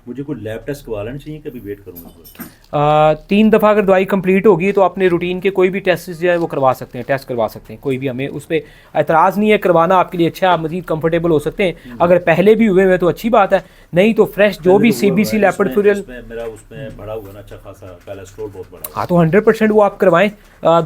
मुझे कोई lab test करवा लेना चाहिए, कभी वेट करूँगा? 3 दफ़ा अगर दवाई कंप्लीट होगी तो अपने रूटीन के कोई भी टेस्ट जो है वो करवा सकते हैं, टेस्ट करवा सकते हैं, कोई भी हमें उस पर एतराज़ नहीं है, करवाना आपके लिए अच्छा है, आप मज़ीद कंफर्टेबल हो सकते हैं। अगर पहले भी हुए हुए तो अच्छी बात है, नहीं तो फ्रेश जो भी CBC लेपर्टोरियल मेरा उसमें बड़ा हुआ ना, अच्छा खासा कोलेस्ट्रॉल बहुत बड़ा। हाँ, तो 100% वो आप करवाएं।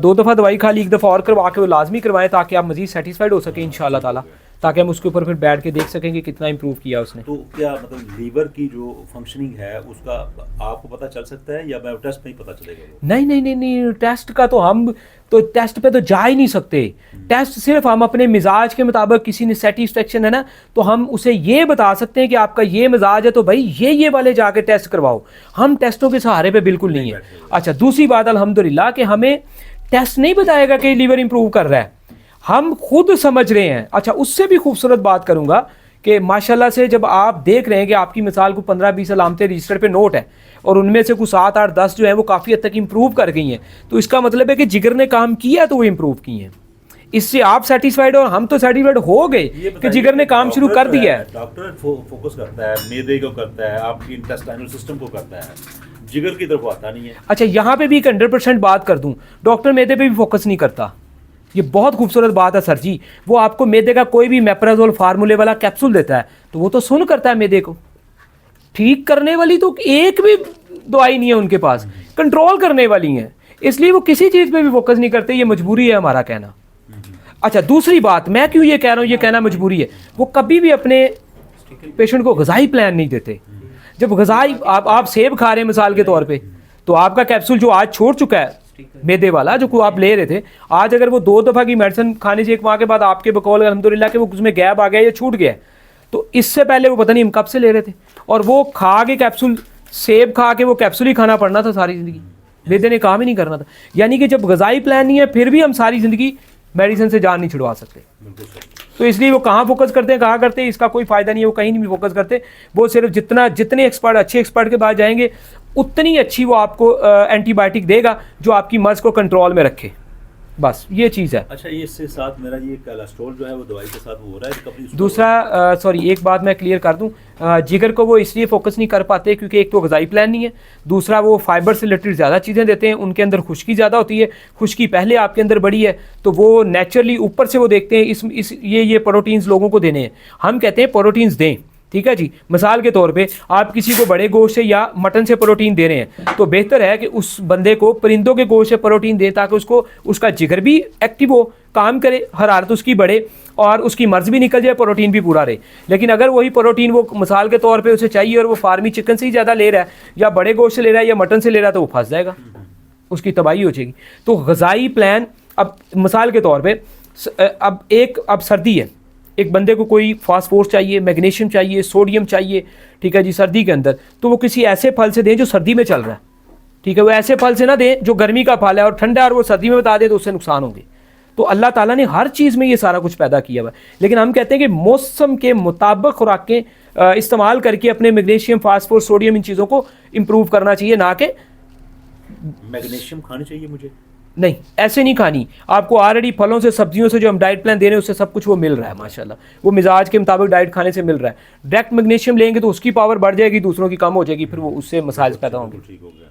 2 दफ़ा दवाई खा ली, 1 दफ़ा और करवा के वो लाजमी करवाएं ताकि आप मज़ीद सेटिस्फाइड हो सकें इंशाल्लाह ताला, ताकि हम उसके ऊपर फिर बैठ के देख सकेंगे कितना इंप्रूव किया उसने। तो क्या मतलब लीवर की जो फंक्शनिंग है उसका आपको पता चल सकता है या मैं टेस्ट में ही पता चलेगा वो? नहीं नहीं नहीं नहीं, टेस्ट का तो हम तो टेस्ट पे तो जा ही नहीं सकते। टेस्ट सिर्फ हम अपने मिजाज के मुताबिक, किसी ने सेटिस्फेक्शन है ना तो हम उसे ये बता सकते हैं कि आपका ये मिजाज है तो भाई ये वाले जाके टेस्ट करवाओ। हम टेस्टों के सहारे पे बिल्कुल नहीं है। अच्छा, दूसरी बात अल्हम्दुलिल्लाह कि हमें टेस्ट नहीं बताएगा कि लीवर इंप्रूव कर रहा है, हम खुद समझ रहे हैं। अच्छा, उससे भी खूबसूरत बात करूंगा कि माशाल्लाह से जब आप देख रहे हैं कि आपकी मिसाल को 15-20 अलामतें रजिस्टर पे नोट है और उनमें से कुछ 7-8-10 जो है वो काफ़ी हद तक इंप्रूव कर गई हैं, तो इसका मतलब है कि जिगर ने काम किया तो वो इंप्रूव की हैं। इससे आप सेटिस्फाइड और हम तो सेटिस्फाइड हो गए कि जिगर ने काम शुरू कर दिया है। डॉक्टर फोकस करता है मैदे को, करता है आपकी इंटेस्टाइनल सिस्टम को, करता है, जिगर की तरफ आता नहीं है। अच्छा, यहाँ पे भी एक 100% बात कर दूं, डॉक्टर मैदे पे भी फोकस नहीं करता। ये बहुत खूबसूरत बात है सर जी। वो आपको मैदे का कोई भी मेप्राजोल फार्मूले वाला कैप्सूल देता है तो वो तो सुन करता है मैदे को, ठीक करने वाली तो एक भी दवाई नहीं है उनके पास, कंट्रोल करने वाली हैं, इसलिए वो किसी चीज़ पे भी फोकस नहीं करते। ये मजबूरी है हमारा कहना। अच्छा, दूसरी बात मैं क्यों ये कह रहा हूँ, ये कहना मजबूरी है, वो कभी भी अपने पेशेंट को ग़िज़ाई प्लान नहीं देते। जब ग़िज़ाई आप सेब खा रहे हैं मिसाल के तौर पे, तो आपका कैप्सूल जो आज छोड़ चुका है मैदे वाला जो आप ले रहे थे, आज अगर वो 2 दफ़ा की मेडिसिन खाने से एक माह के बाद आपके बकौल अल्हम्दुलिल्लाह के वो उसमें गैप आ गया या छूट गया, तो इससे पहले वो पता नहीं हम कब से ले रहे थे, और वो खा के कैप्सूल, सेब खा के वो कैप्सूल ही खाना पड़ना था सारी ज़िंदगी, मैदे ने काम ही नहीं करना था। यानी कि जब ग़िज़ाई प्लान नहीं है फिर भी हम सारी ज़िंदगी मेडिसिन से जान नहीं छुड़वा सकते। तो इसलिए वो कहाँ फोकस करते हैं, कहाँ करते हैं, इसका कोई फ़ायदा नहीं है। वो कहीं नहीं फोकस करते, वो सिर्फ जितने एक्सपर्ट, अच्छे एक्सपर्ट के पास जाएंगे उतनी अच्छी वो आपको एंटीबायोटिक देगा जो आपकी मर्ज़ को कंट्रोल में रखे, बस ये चीज़ है। अच्छा, ये इससे साथ मेरा ये कोलेस्ट्रॉल जो है वो दवाई के साथ वो हो रहा है कभी? दूसरा सॉरी, एक बात मैं क्लियर कर दूं, जिगर को वो इसलिए फोकस नहीं कर पाते क्योंकि एक तो ग़िज़ाई प्लान नहीं है, दूसरा वो फाइबर से रिलेटेड ज़्यादा चीज़ें देते हैं, उनके अंदर खुश्की ज़्यादा होती है, खुश्की पहले आपके अंदर बड़ी है तो वो नेचुरली ऊपर से वो देखते हैं ये प्रोटीन्स लोगों को देने हैं। हम कहते हैं प्रोटीन्स दें, ठीक है जी। मिसाल के तौर पे आप किसी को बड़े गोश्त से या मटन से प्रोटीन दे रहे हैं तो बेहतर है कि उस बंदे को परिंदों के गोश्त से प्रोटीन दें ताकि उसको उसका जिगर भी एक्टिव हो, काम करे, हरारत उसकी बढ़े और उसकी मर्ज़ भी निकल जाए, प्रोटीन भी पूरा रहे। लेकिन अगर वही प्रोटीन वो मिसाल के तौर पे उसे चाहिए और वो फार्मी चिकन से ही ज़्यादा ले रहा है या बड़े गोश्त से ले रहा है या मटन से ले रहा है तो वो फंस जाएगा, उसकी तबाही हो जाएगी। तो ग़िज़ाई प्लान, अब मिसाल के तौर पर अब सर्दी है, एक बंदे को कोई फास्फोरस चाहिए, मैग्नीशियम चाहिए, सोडियम चाहिए, ठीक है जी, सर्दी के अंदर, तो वो किसी ऐसे फल से दें जो सर्दी में चल रहा है, ठीक है। वो ऐसे फल से ना दें जो गर्मी का फल है और ठंडा है और वो सर्दी में बता दें तो उससे नुकसान होंगे। तो अल्लाह ताला ने हर चीज़ में ये सारा कुछ पैदा किया हुआ है, लेकिन हम कहते हैं कि मौसम के मुताबिक खुराकें इस्तेमाल करके अपने मैग्नीशियम, फास्फोरस, सोडियम, इन चीज़ों को इम्प्रूव करना चाहिए, ना कि मैग्नीशियम खानी चाहिए मुझे? नहीं, ऐसे नहीं खानी। आपको ऑलरेडी फलों से, सब्जियों से जो हम डाइट प्लान दे रहे हैं उससे सब कुछ वो मिल रहा है माशाल्लाह, वो मिजाज के मुताबिक डाइट खाने से मिल रहा है। डायरेक्ट मैग्नीशियम लेंगे तो उसकी पावर बढ़ जाएगी, दूसरों की कम हो जाएगी, फिर वो उससे मसाइल पैदा होंगे। ठीक हो गया।